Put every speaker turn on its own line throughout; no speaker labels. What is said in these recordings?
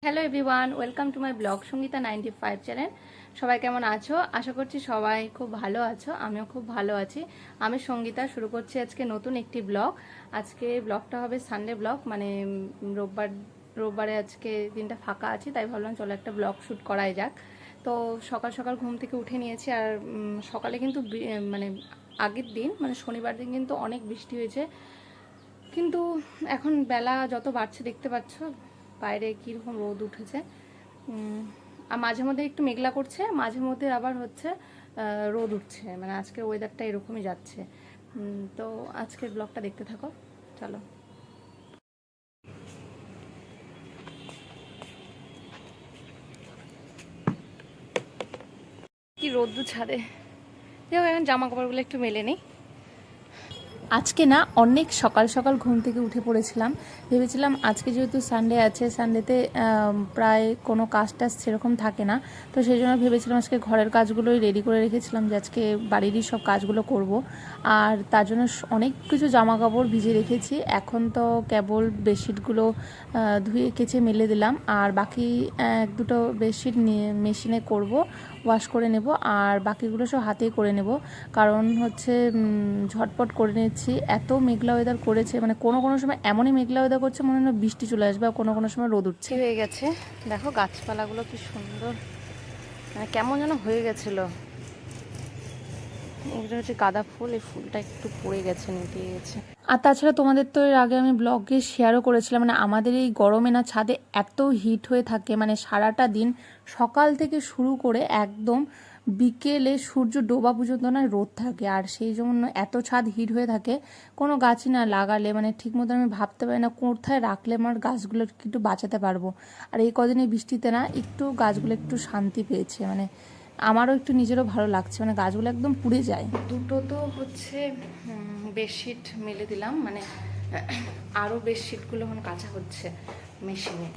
Hello everyone, welcome to my blog Sangeeta 95 channel. সবাই কেমন আছো? আশা করছি সবাই খুব ভালো আছো। আমিও খুব ভালো আছি। আমি সঙ্গীতা শুরু করছি আজকে নতুন একটি ব্লগ। আজকে ব্লগটা হবে সানডে ব্লগ, মানে রোববারে আজকে দিনটা ফাঁকা আছে, তাই ভাবলাম চলো একটা ব্লগ শ্যুট করাই যাক। তো সকাল সকাল ঘুম থেকে উঠে নিয়েছি, আর সকালে কিন্তু মানে আগের দিন মানে শনিবার দিন কিন্তু অনেক বৃষ্টি হয়েছে, কিন্তু এখন বেলা যত বাড়ছে দেখতে পাচ্ছ বাইরে কীরকম রোদ উঠেছে। আর মাঝে মধ্যে একটু মেঘলা করছে, মাঝে মধ্যে আবার হচ্ছে রোদ উঠছে, মানে আজকের ওয়েদারটা এরকমই যাচ্ছে। তো আজকের ব্লগটা দেখতে থাকো, চলো। কি রোদ্দুর ছাদে, যাই হোক এখন জামা কাপড়গুলো একটু মেলে নিই। আজকে না অনেক সকাল সকাল ঘুম থেকে উঠে পড়েছিলাম। ভেবেছিলাম আজকে যেহেতু সানডে আছে, সানডেতে প্রায় কোনো কাজ টাজ সেরকম থাকে না, তো সেই জন্য ভেবেছিলাম আজকে ঘরের কাজগুলোই রেডি করে রেখেছিলাম যে আজকে বাড়িরই সব কাজগুলো করব। আর তার জন্য অনেক কিছু জামা কাপড় ভিজে রেখেছি। এখন তো কেবল বেডশিটগুলো ধুয়ে কেচে মেলে দিলাম, আর বাকি এক দুটো বেডশিট নিয়ে মেশিনে করব, ওয়াশ করে নেব, আর বাকিগুলো সব হাতেই করে নেব। কারণ হচ্ছে ঝটপট করে নিচ্ছি, এত মেঘলা ওয়েদার করেছে, মানে কোনো কোনো সময় এমনই মেঘলা ওয়েদার করছে মনে হয় বৃষ্টি চলে আসবে, আর কোনো কোনো সময় রোদ উঠছে। হয়ে গেছে দেখো, গাছপালাগুলো কি সুন্দর, মানে কেমন যেন হয়ে গেছিলো। এটা হচ্ছে গাঁদা ফুল, এই ফুলটা একটু পড়ে গেছে, নিতে গেছে। আর তাছাড়া তোমাদের তো এর আগে আমি ব্লগে শেয়ারও করেছিলাম, মানে আমাদের এই গরমে না ছাদে এত হিট হয়ে থাকে, মানে সারাটা দিন সকাল থেকে শুরু করে একদম বিকেলে সূর্য ডোবা পর্যন্ত না রোদ থাকে, আর সেই জন্য এত ছাদ হিট হয়ে থাকে। কোনো গাছই না লাগালে মানে ঠিক মতো আমি ভাবতে পারি না কোথায় রাখলে আমার গাছগুলো একটু বাঁচাতে পারবো। আর এই কদিনে বৃষ্টিতে না একটু গাছগুলো একটু শান্তি পেয়েছে, মানে আমারও একটু নিজেরও ভালো লাগছে, মানে গাছগুলো একদম পুড়ে যায়। দুটো তো হচ্ছে বেডশিট মেলে দিলাম, মানে আরও বেডশিটগুলো এখন কাঁচা হচ্ছে মেশিনে।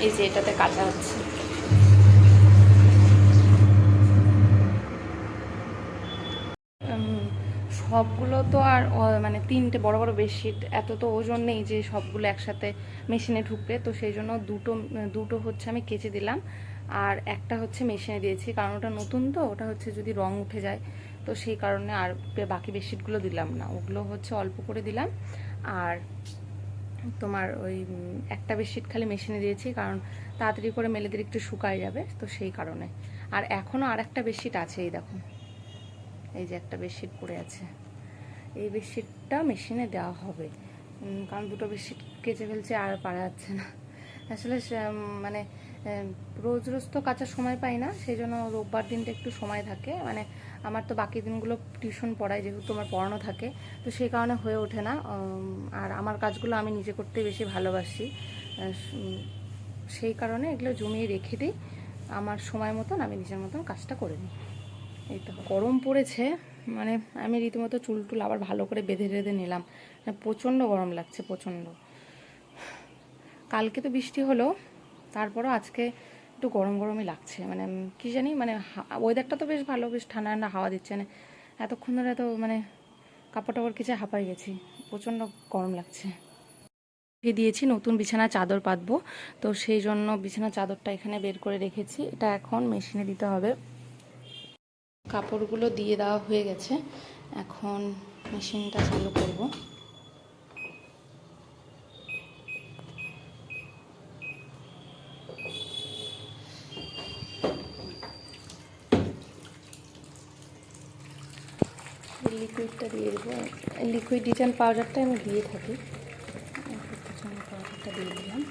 এই যে এটাতে কাঁচা হচ্ছে। সবগুলো তো আর মানে তিনটে বড় বড় বেডশিট, এত তো ওজন নেই যে সবগুলো একসাথে মেশিনে ঢুকবে, তো সেই জন্য দুটো দুটো হচ্ছে আমি কেচে দিলাম, আর একটা হচ্ছে মেশিনে দিয়েছি, কারণ ওটা নতুন, তো ওটা হচ্ছে যদি রং উঠে যায়, তো সেই কারণে আর বাকি বেডশিটগুলো দিলাম না, ওগুলো হচ্ছে অল্প করে দিলাম। আর তোমার ওই একটা বেডশিট খালি মেশিনে দিয়েছি, কারণ তাড়াতাড়ি করে মেলে দিলে একটু শুকায় যাবে, তো সেই কারণে। আর এখনও আর একটা বেডশিট আছে, এই দেখো, এই যে একটা বেডশিট পড়ে আছে, এই বেডশিটটা মেশিনে দেওয়া হবে, কারণ দুটো বেডশিট কেচে ফেলছে আর পারা যাচ্ছে না আসলে। মানে রোজ রোজ তো কাচার সময় পাই না, সেই জন্য রোববার দিনটা একটু সময় থাকে, মানে আমার তো বাকি দিনগুলো টিউশন পড়াই, যেহেতু আমার পড়ানো থাকে, তো সেই কারণে হয়ে ওঠে না। আর আমার কাজগুলো আমি নিজে করতে বেশি ভালোবাসি, সেই কারণে এগুলো জমিয়ে রেখে দিই, আমার সময় মতন আমি নিজের মতন কাজটা করে নিই। এই তো গরম পড়েছে, মানে আমি রীতিমতো চুল টুল আবার ভালো করে বেঁধে বেঁধে নিলাম, মানে প্রচণ্ড গরম লাগছে, প্রচণ্ড। কালকে তো বৃষ্টি হলো, তারপরও আজকে একটু গরম গরমই লাগছে, মানে কি জানি, মানে ওয়েদারটা তো বেশ ভালো, বেশ ঠান্ডা ঠান্ডা হাওয়া দিচ্ছে, মানে এতক্ষণ ধরে এত মানে কাপড় টাপড় কেচে হাঁপাই গেছি, প্রচণ্ড গরম লাগছে। দিয়েছি নতুন বিছানা চাদর পাতবো, তো সেই জন্য বিছানা চাদরটা এখানে বের করে রেখেছি, এটা এখন মেশিনে দিতে হবে। কাপড়গুলো দিয়ে দেওয়া হয়ে গেছে, এখন মেশিনটা চালু করব। লিকুইডটা দিয়ে দেবো, লিকুইড ডিটারজেন্ট পাউডারটা আমি দিয়ে থাকি, পাউডারটা দিয়ে দিলাম।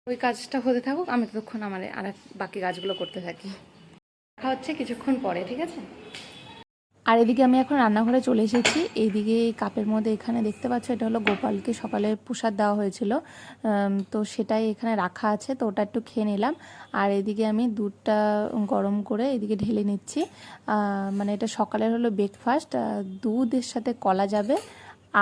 ওই কাজটা হতে থাকুক, আমি ততক্ষণ আমার আর বাকি কাজগুলো করতে থাকি। দেখা হচ্ছে কিছুক্ষণ পরে, ঠিক আছে। আর এদিকে আমি এখন রান্নাঘরে চলে এসেছি। এইদিকে কাপের মধ্যে এখানে দেখতে পাচ্ছ, এটা হলো গোপালকে সকালে প্রসাদ দেওয়া হয়েছিল, তো সেটাই এখানে রাখা আছে, তো ওটা একটু খেয়ে নিলাম। আর এদিকে আমি দুধটা গরম করে এদিকে ঢেলে নিচ্ছি, মানে এটা সকালের হলো ব্রেকফাস্ট, দুধের সাথে কলা যাবে,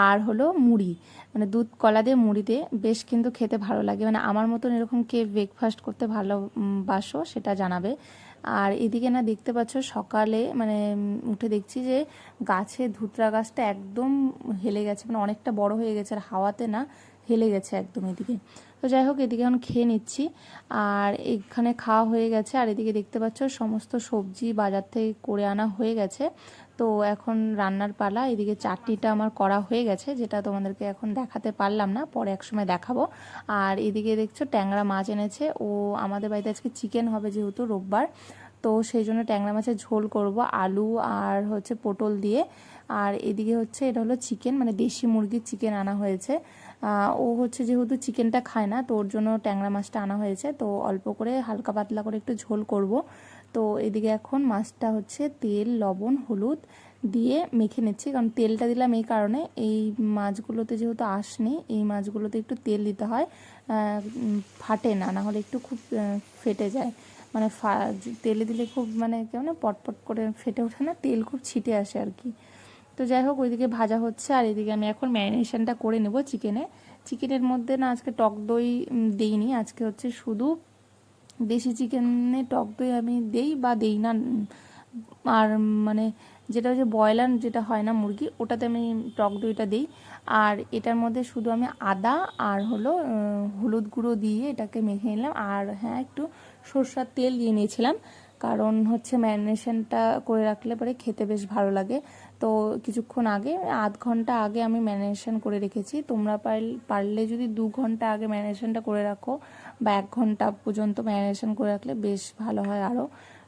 আর হলো মুড়ি, মানে দুধ কলা দিয়ে মুড়ি দিয়ে বেশ কিন্তু খেতে ভালো লাগে। মানে আমার মতন এরকম কে ব্রেকফাস্ট করতে ভালোবাসো সেটা জানাবে। আর এদিকে না দেখতে পাচ্ছ সকালে মানে উঠে দেখছি যে গাছে ধুতরা গাছটা একদম হেলে গেছে, মানে অনেকটা বড় হয়ে গেছে, আর হাওয়াতে না হেলে গেছে একদম এদিকে। তো যাই হোক, এদিকে এখন খেয়ে নিচ্ছি, আর এখানে খাওয়া হয়ে গেছে। আর এদিকে দেখতে পাচ্ছ সমস্ত সবজি বাজার থেকে করে আনা হয়ে গেছে। তো এখন রান্নার পালা। এদিকে চাটনিটা আমার করা হয়ে গেছে, যেটা তোমাদেরকে এখন দেখাতে পারলাম না, পরে একসময় দেখাবো। আর এদিকে দেখছো ট্যাংরা মাছ এনেছে, ও আমাদের বাড়িতে আজকে চিকেন হবে যেহেতু রোববার, তো সেই জন্য ট্যাংরা মাছের ঝোল করব আলু আর হচ্ছে পটল দিয়ে। আর এদিকে হচ্ছে এটা হলো চিকেন, মানে দেশি মুরগির চিকেন আনা হয়েছে। ও হচ্ছে যেহেতু চিকেনটা খায় না, তো ওর জন্য ট্যাংরা মাছটা আনা হয়েছে, তো অল্প করে হালকা পাতলা করে একটু ঝোল করব। তো এদিকে এখন মাছটা হচ্ছে তেল লবণ হলুদ দিয়ে মেখে নিচ্ছি, কারণ তেলটা দিলাম এই কারণে, এই মাছগুলোতে যেহেতু আঁশ নেই, এই মাছগুলোতে একটু তেল দিতে হয়, ফাটে না, না হলে একটু খুব ফেটে যায়, মানে তেলে দিলে খুব মানে কেমন পটপট করে ফেটে ওঠে না, তেল খুব ছিটে আসে আর কি। তো যাই হোক, ওইদিকে ভাজা হচ্ছে, আর এদিকে আমি এখন ম্যারিনেশনটা করে নেব চিকেনের মধ্যে না আজকে টক দই দেইনি, আজকে হচ্ছে শুধু দেশি চিকেনে টক দই আমি দেই বা দেই না। আর মানে যেটা হচ্ছে ব্রয়লার যেটা হয় না মুরগি, ওটাতে আমি টক দইটা দিই। আর এটার মধ্যে শুধু আমি আদা আর হলো হলুদ গুঁড়ো দিয়ে এটাকে মেখে নিলাম, আর হ্যাঁ একটু সরষের তেল দিয়ে নিয়েছিলাম, কারণ হচ্ছে ম্যারিনেশনটা করে রাখলে পরে খেতে বেশ ভালো লাগে। তো কিছুক্ষণ আগে, আধ ঘন্টা আগে আমি ম্যারিনেশন করে রেখেছি। তোমরা পারলে যদি 2 ঘন্টা আগে ম্যারিনেশনটা করে রাখো বা 1 ঘন্টা পর্যন্ত ম্যারিনেশন করে রাখলে বেশ ভালো হয় আরও।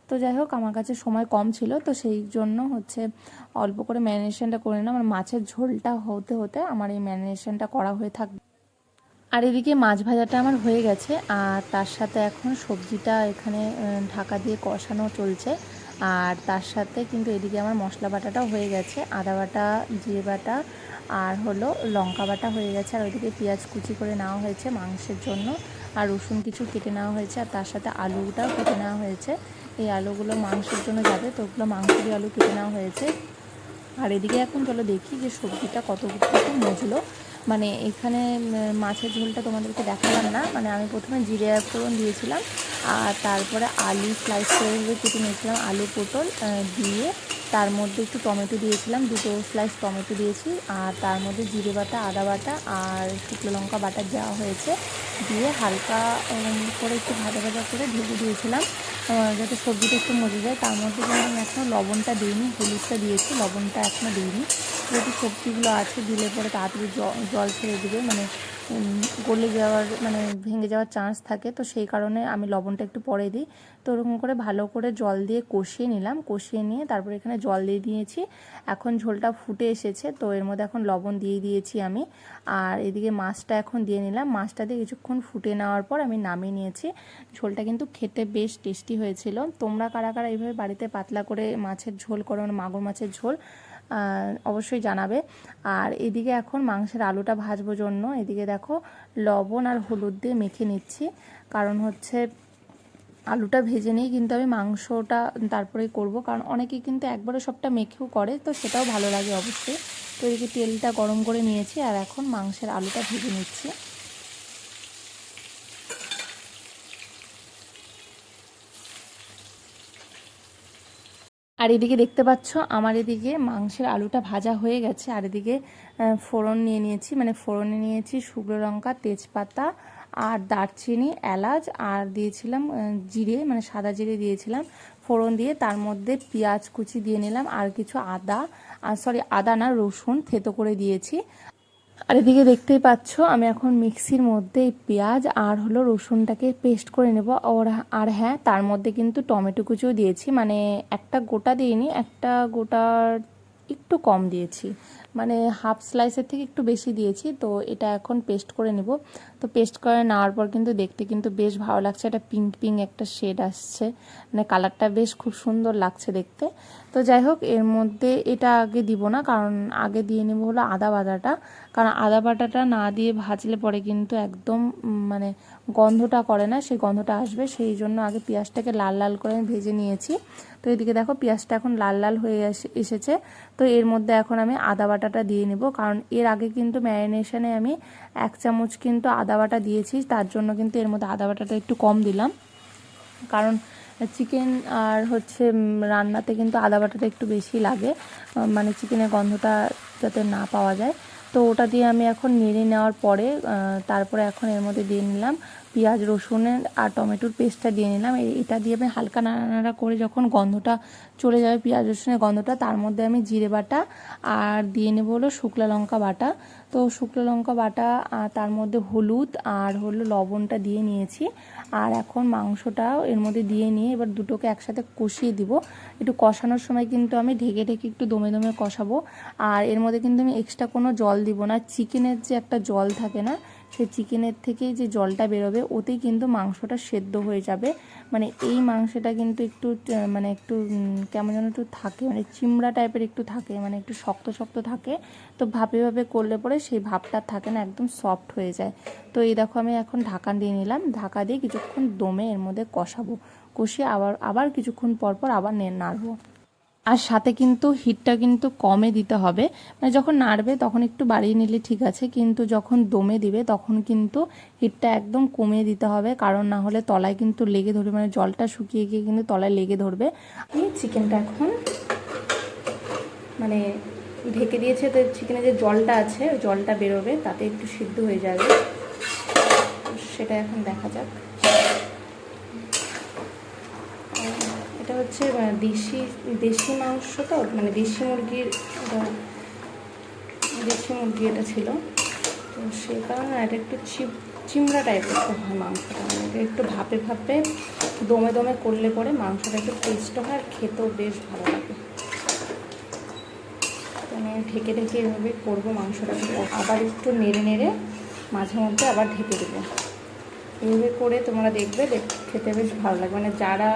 তো যাই হোক, আমার কাছে সময় কম ছিল, তো সেই জন্য হচ্ছে অল্প করে ম্যারিনেশনটা করে নিলাম। আমার মাছের ঝোলটা হতে হতে আমার এই ম্যারিনেশনটা করা হয়ে থাকবে। আর এদিকে মাছ ভাজাটা আমার হয়ে গেছে, আর তার সাথে এখন সবজিটা এখানে ঢাকা দিয়ে কষানো চলছে। আর তার সাথে কিন্তু এদিকে আমার মশলা বাটাটাও হয়ে গেছে, আদা বাটা জিরে বাটা আর হলো লঙ্কা বাটা হয়ে গেছে। আর ওইদিকে পেঁয়াজ কুচি করে নেওয়া হয়েছে মাংসের জন্য, আর রসুন কিছু কেটে নেওয়া হয়েছে, আর তার সাথে আলুটাও কেটে নেওয়া হয়েছে। এই আলুগুলো মাংসের জন্য যাবে, তো ওগুলো মাংসেরই আলু কেটে নেওয়া হয়েছে। আর এদিকে এখন চলো দেখি যে সবজিটা কতটুকু মজলো। মানে এখানে মাছের ঝোলটা তোমাদেরকে দেখালাম না, মানে আমি প্রথমে জিরে ফোড়ন দিয়েছিলাম, আর তারপরে আলু স্লাইস করে কেটে নিয়েছিলাম, আলু পটল দিয়ে তার মধ্যে একটু টমেটো দিয়েছিলাম, 2 স্লাইস টমেটো দিয়েছি, আর তার মধ্যে জিরে বাটা আদা বাটা আর শুকনো লঙ্কা বাটা দেওয়া হয়েছে, দিয়ে হালকা করে একটু ভাজা ভাজা করে ঢেকে দিয়েছিলাম যাতে সবজিটা একটু মজে যায়। তার মধ্যে কিন্তু আমি এখনও লবণটা দিইনি, হলুদটা দিয়েছি, লবণটা এখনও দিইনি, যেহেতু সবজিগুলো আছে দিলে পরে তাড়াতাড়ি জল ছেড়ে দেবে, মানে গলে যাওয়ার মানে ভেঙে যাওয়ার চান্স থাকে, তো সেই কারণে আমি লবণটা একটু পরে দিই। তো ওরকম করে ভালো করে জল দিয়ে কষিয়ে নিলাম, কষিয়ে নিয়ে তারপরে এখানে জল দিয়ে দিয়েছি। এখন ঝোলটা ফুটে এসেছে, তো এর মধ্যে এখন লবণ দিয়ে দিয়েছি আমি। আর এদিকে মাছটা এখন দিয়ে নিলাম, মাছটা দিয়ে কিছুক্ষণ ফুটে নেওয়ার পর আমি নামিয়ে নিয়েছি। ঝোলটা কিন্তু খেতে বেশ টেস্টি হয়েছিল। তোমরা কারা কারা এইভাবে বাড়িতে পাতলা করে মাছের ঝোল করো, মানে মাগুর মাছের ঝোল, অবশ্যই জানাবে। আর এদিকে এখন মাংসের আলুটা ভাজবো জন্য এদিকে দেখো লবণ আর হলুদ দিয়ে মেখে নিচ্ছি, কারণ হচ্ছে আলুটা ভেজে নিয়ে কিন্তু আমি মাংসটা তারপরেই করব, কারণ অনেকে কিন্তু একবারে সবটা মেখেও করে, তো সেটাও ভালো লাগে অবশ্যই। তো এদিকে তেলটা গরম করে নিয়েছি, আর এখন মাংসের আলুটা ভেজে নিচ্ছি। আর এদিকে দেখতে পাচ্ছ আমার এদিকে মাংসের আলুটা ভাজা হয়ে গেছে, আর এদিকে ফোড়ন নিয়ে নিয়েছি, মানে ফোড়নে নিয়েছি শুকনো লঙ্কা তেজপাতা আর দারচিনি এলাচ, আর দিয়েছিলাম জিরে, মানে সাদা জিরে দিয়েছিলাম ফোড়ন দিয়ে, তার মধ্যে পেঁয়াজ কুচি দিয়ে নিলাম, আর কিছু আদা না রসুন থেতো করে দিয়েছি। আর এদিকে দেখতেই পাচ্ছ আমি এখন মিক্সির মধ্যে পেঁয়াজ আর হলো রসুনটাকে পেস্ট করে নেব। আর হ্যাঁ, তার মধ্যে কিন্তু টমেটো কুচিও দিয়েছি, মানে একটা গোটা দিইনি, একটা গোটার একটু কম দিয়েছি, মানে হাফ স্লাইসের থেকে একটু বেশি দিয়েছি। তো এটা এখন পেস্ট করে নেব। তো তো পেস্ট করে নেওয়ার পর কিন্তু দেখতে কিন্তু বেশ ভালো লাগছে, একটা পিঙ্ক পিঙ্ক একটা শেড আসছে, মানে কালারটা বেশ খুব সুন্দর লাগছে দেখতে। তো যাই হোক, এর মধ্যে এটা আগে দিব না, কারণ আগে দিয়ে নেব হলো আদা বাটাটা, কারণ আদা বাটাটা না দিয়ে ভাজলে পরে কিন্তু একদম মানে গন্ধটা করে না, সেই গন্ধটা আসবে, সেই জন্য আগে পেঁয়াজটাকে লাল লাল করে আমি ভেজে নিয়েছি। তো এদিকে দেখো পেঁয়াজটা এখন লাল লাল হয়ে এসেছে। তো এর মধ্যে এখন আমি আদা বাটাটা দিয়ে নেব, কারণ এর আগে কিন্তু ম্যারিনেশনে আমি 1 চামচ কিন্তু আদা বাটা দিয়েছি, তার জন্য কিন্তু এর মধ্যে আদা বাটাটা একটু কম দিলাম, কারণ চিকেন আর হচ্ছে রান্নাতে কিন্তু আদা বাটাটা একটু বেশি লাগে, মানে চিকেনের গন্ধটা যাতে না পাওয়া যায়। তো ওটা দিয়ে আমি এখন নেড়ে নেওয়ার পরে তারপরে এখন এর মধ্যে দিয়ে নিলাম পেঁয়াজ রসুনের আর টমেটোর পেস্টটা দিয়ে নিলাম। এটা দিয়ে আমি হালকা নাড়ানাড়া করে যখন গন্ধটা চলে যাবে পেঁয়াজ রসুনের গন্ধটা, তার মধ্যে আমি জিরে বাটা আর দিয়ে নেব হলো শুকনো লঙ্কা বাটা। তো শুকনো লঙ্কা বাটা তার মধ্যে হলুদ আর হলো লবণটা দিয়ে নিয়েছি। আর এখন মাংসটাও এর মধ্যে দিয়ে নিয়ে এবার দুটোকে একসাথে কষিয়ে দিব। একটু কষানোর সময় কিন্তু আমি ঢেকে ঢেকে একটু দমে দমে কষাবো, আর এর মধ্যে কিন্তু আমি এক্সট্রা কোনো জল দিব না। চিকেনের যে একটা জল থাকে না, সেই চিকেনের থেকেই যে জলটা বেরোবে ওতেই কিন্তু মাংসটা সেদ্ধ হয়ে যাবে। মানে এই মাংসটা কিন্তু একটু মানে একটু কেমন যেন একটু থাকে, মানে চিমড়া টাইপের একটু থাকে, মানে একটু শক্ত শক্ত থাকে। তো ভাপে ভাপে করলে পরে সেই ভাপটা থাকে না, একদম সফট হয়ে যায়। তো এই দেখো আমি এখন ঢাকা দিয়ে নিলাম, ঢাকা দিয়ে কিছুক্ষণ দমে এর মধ্যে কষাবো, কষিয়ে আবার কিছুক্ষণ পর পর আবার নাড়বো। আর সাথে কিন্তু হিটটা কিন্তু কমে দিতে হবে, মানে যখন নাড়বে তখন একটু বাড়িয়ে নিলে ঠিক আছে, কিন্তু যখন দমে দিবে তখন কিন্তু হিটটা একদম কমিয়ে দিতে হবে, কারণ না হলে তলায় কিন্তু লেগে ধরবে, মানে জলটা শুকিয়ে গিয়ে কিন্তু তলায় লেগে ধরবে। আমি চিকেনটা এখন মানে ঢেকে দিয়েছে, তো চিকেনে যে জলটা আছে ওই জলটা বেরোবে, তাতে একটু সিদ্ধ হয়ে যাবে, সেটা এখন দেখা যাক। এটা হচ্ছে দেশি মাংস, তো মানে দেশি মুরগি এটা ছিল, তো সেই কারণে এটা একটু চিমড়া টাইপের হয় মাংসটা, মানে এটা একটু ভাপে ভাপে দমে দমে করলে পরে মাংসটা একটু টেস্ট হয় আর খেতেও বেশ ভালো লাগে। তো আমি ঢেকে ঢেকে এভাবে করবো মাংসটাকে, আবার একটু নেড়ে নেড়ে মাঝে মধ্যে আবার ঢেকে দেবো। এভাবে করে তোমরা দেখবে, খেতে বেশ ভালো লাগে। মানে যারা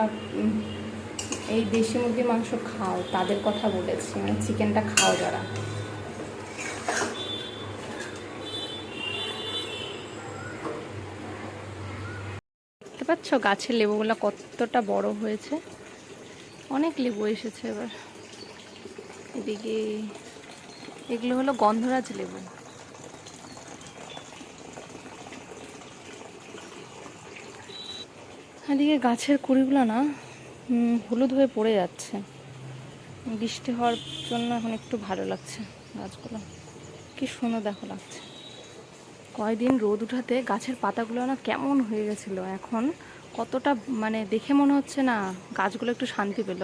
এই দেশি মুরগির মাংস খাও তাদের কথা বলেছি, মানে চিকেনটা খাও যারা। দেখতে পাচ্ছ গাছের লেবুগুলো কতটা বড় হয়েছে, অনেক লেবু এসেছে এবার। এদিকে এগুলো হলো গন্ধরাজ লেবু। এদিকে গাছের কুড়িগুলো না হলুদ হয়ে পড়ে যাচ্ছে, বৃষ্টি হওয়ার জন্য এখন একটু ভালো লাগছে গাছগুলো, কি সুন্দর দেখো লাগছে। কয়দিন রোদ উঠাতে গাছের পাতাগুলো না কেমন হয়ে গেছিলো, এখন কতটা মানে দেখে মনে হচ্ছে না গাছগুলো একটু শান্তি পেল।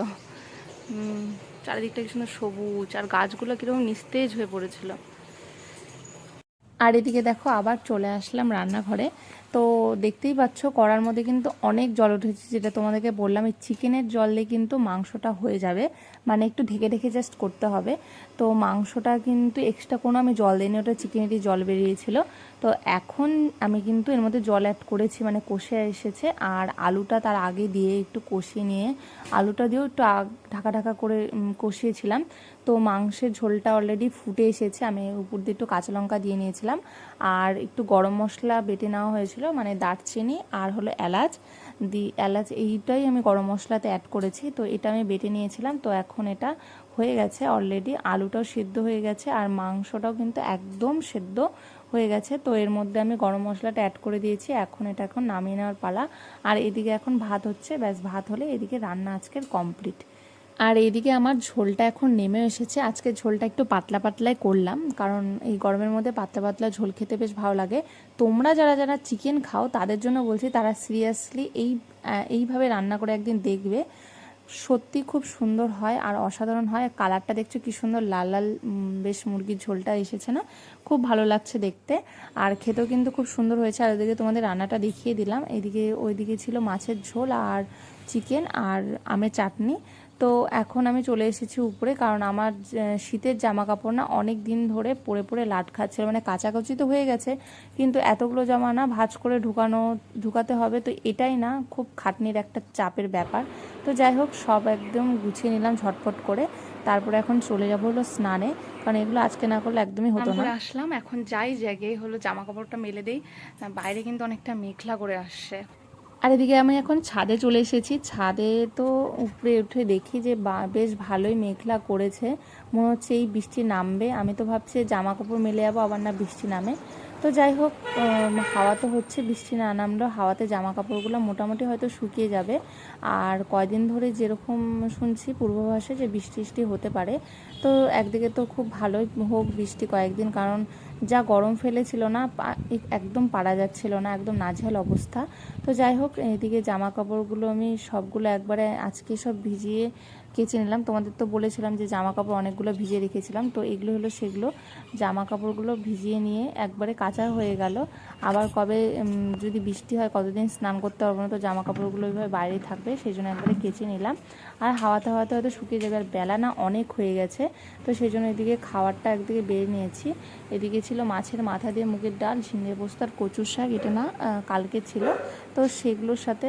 চারিদিকটা কি সুন্দর সবুজ, আর গাছগুলো কীরকম নিস্তেজ হয়ে পড়েছিল। আর এদিকে দেখো আবার চলে আসলাম রান্নাঘরে। তো দেখতেই পাচ্ছ কড়ার মধ্যে কিন্তু অনেক জল উঠেছে, যেটা তোমাদেরকে বললাম এই চিকেনের জল দিয়ে কিন্তু মাংসটা হয়ে যাবে, মানে একটু ঢেকে ঢেকে জাস্ট করতে হবে। তো মাংসটা কিন্তু এক্সট্রা কোনো আমি জল দিইনি, ওটা চিকেনেরই জল বেরিয়েছিল। তো এখন আমি কিন্তু এর মধ্যে জল অ্যাড করেছি, মানে কষে এসেছে, আর আলুটা তার আগে দিয়ে একটু কষিয়ে নিয়ে আলুটা দিয়েও একটু ঢাকা ঢাকা করে কষিয়েছিলাম। তো মাংসের ঝোলটা অলরেডি ফুটে এসেছে, আমি উপর দিয়ে একটু কাঁচা লঙ্কা দিয়ে নিয়েছিলাম, আর একটু গরম মশলা বেটে নেওয়া হয়েছিল, মানে দারচিনি আর হলো এলাচ এলাচ এইটাই আমি গরম মশলাতে অ্যাড করেছি। তো এটা আমি বেটে নিয়েছিলাম। তো এখন এটা হয়ে গেছে অলরেডি, আলুটাও সিদ্ধ হয়ে গেছে আর মাংসটাও কিন্তু একদম সিদ্ধ হয়ে গেছে। তো এর মধ্যে আমি গরম মশলাটা অ্যাড করে দিয়েছি, এখন নামিয়ে নেওয়ার পালা। আর এদিকে এখন ভাত হচ্ছে, ব্যাস ভাত হলে এদিকে রান্না আজকের কমপ্লিট। আর এইদিকে আমার ঝোলটা এখন নেমে এসেছে। আজকে ঝোলটা একটু পাতলা পাতলাই করলাম, কারণ এই গরমের মধ্যে পাতলা পাতলা ঝোল খেতে বেশ ভালো লাগে। তোমরা যারা যারা চিকেন খাও তাদের জন্য বলছি, তারা সিরিয়াসলি এইভাবে রান্না করে একদিন দেখবে, সত্যি খুব সুন্দর হয় আর অসাধারণ হয়। কালারটা দেখছো কি সুন্দর লাল লাল, বেশ মুরগির ঝোলটা এসেছে না, খুব ভালো লাগছে দেখতে, আর খেতেও কিন্তু খুব সুন্দর হয়েছে। আর ওইদিকে তোমাদের রান্নাটা দেখিয়ে দিলাম, ওইদিকে ছিল মাছের ঝোল আর চিকেন আর আমের চাটনি। তো এখন আমি চলে এসেছি উপরে, কারণ আমার শীতের জামা কাপড় না অনেক দিন ধরে পরে পরে লাট খাচ্ছিল, মানে কাচাকুচি তো হয়ে গেছে কিন্তু এতগুলো জামা না ভাঁজ করে ঢুকাতে হবে, তো এটাই না খুব খাটনির একটা চাপের ব্যাপার। তো যাই হোক সব একদম গুছিয়ে নিলাম ঝটপট করে, তারপরে এখন চলে যাবো হলো স্নানে, কারণ এগুলো আজকে না করলে একদমই হতো না। আসলাম, এখন যাই জায়গায় হলো জামা কাপড়টা মেলে দেই, বাইরে কিন্তু অনেকটা মেঘলা করে আসছে। আর এদিকে আমি এখন ছাদে চলে এসেছি। ছাদে তো উপরে উঠে দেখি যে বেশ ভালোই মেঘলা করেছে, মনে হচ্ছে এই বৃষ্টি নামবে। আমি তো ভাবছি জামা কাপড় মেলে যাবো, আবার না বৃষ্টি নামে। তো যাই হোক হাওয়া তো হচ্ছে, বৃষ্টি না নামলেও হাওয়াতে জামা কাপড়গুলো মোটামুটি হয়তো শুকিয়ে যাবে। আর কয়দিন ধরে যেরকম শুনছি পূর্বাভাসে যে বৃষ্টি হতে পারে, তো একদিকে তো খুব ভালোই হোক বৃষ্টি কয়েকদিন, কারণ যা গরম ফেলেছিল না একদম পারা যাচ্ছিল না, একদম নাজেহাল অবস্থা। তো যাই হোক এদিকে জামা কাপড়গুলো আমি সবগুলো একবারে আজকে সব ভিজিয়ে কেচে নিলাম। তোমাদের তো বলেছিলাম যে জামা কাপড় অনেকগুলো ভিজিয়ে রেখেছিলাম, তো এগুলো হলো সেগুলো। জামা কাপড়গুলো ভিজিয়ে নিয়ে একবারে কাঁচা হয়ে গেল। আবার কবে যদি বৃষ্টি হয় কতদিন স্নান করতে পারবো না, তো জামা কাপড়গুলো এইভাবে বাইরে থাকবে, সেই জন্য একবারে কেচে নিলাম। আর হাওয়াতে হাওয়াতে হয়তো শুকিয়ে যাবে, আর বেলা না অনেক হয়ে গেছে, তো সেই জন্য এদিকে খাবারটা একদিকে বেড়ে নিয়েছি। এদিকে ছিল মাছের মাথা দিয়ে মুগের ডাল, ঝিঙে পোস্ত আর কচুর শাক, এটা না কালকে ছিল, তো সেগুলোর সাথে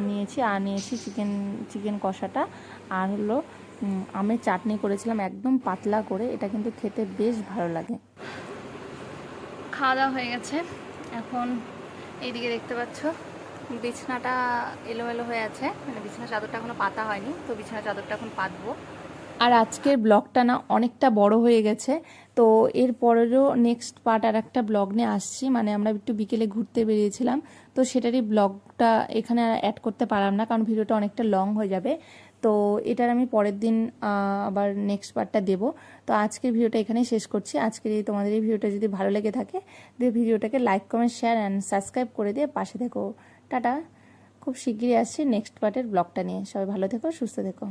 নিয়েছি। আর নিয়েছি চিকেন কষাটা, আর হলো আমের চাটনি করেছিলাম একদম পাতলা করে, এটা কিন্তু খেতে বেশ ভালো লাগে। খাওয়া দাওয়া হয়ে গেছে, এখন এইদিকে দেখতে পাচ্ছ বিছানাটা এলোমেলো হয়ে আছে, মানে বিছানা চাদরটা এখনো পাতা হয়নি, তো বিছানা চাদরটা এখন পাতবো। আর আজকের ব্লগটা না অনেকটা বড় হয়ে গেছে, তো এরপরেরও নেক্সট পার্ট আর একটা ব্লগ নিয়ে আসছি। মানে আমরা একটু বিকেলে ঘুরতে বেরিয়েছিলাম, তো সেটারই ব্লগটা এখানে অ্যাড করতে পারলাম না, কারণ ভিডিওটা অনেকটা লং হয়ে যাবে। তো এটার আমি পরের দিন আবার নেক্সট পার্টটা দেবো। তো আজকের ভিডিওটা এখানেই শেষ করছি। আজকের তোমাদের এই ভিডিওটা যদি ভালো লেগে থাকে, দিয়ে ভিডিওটাকে like comment share and subscribe করে দিয়ে পাশে থেকো। টাটা, খুব শিগগিরই আসছি নেক্সট পার্টের ব্লগটা নিয়ে। সবাই ভালো থেকো, সুস্থ থেকো।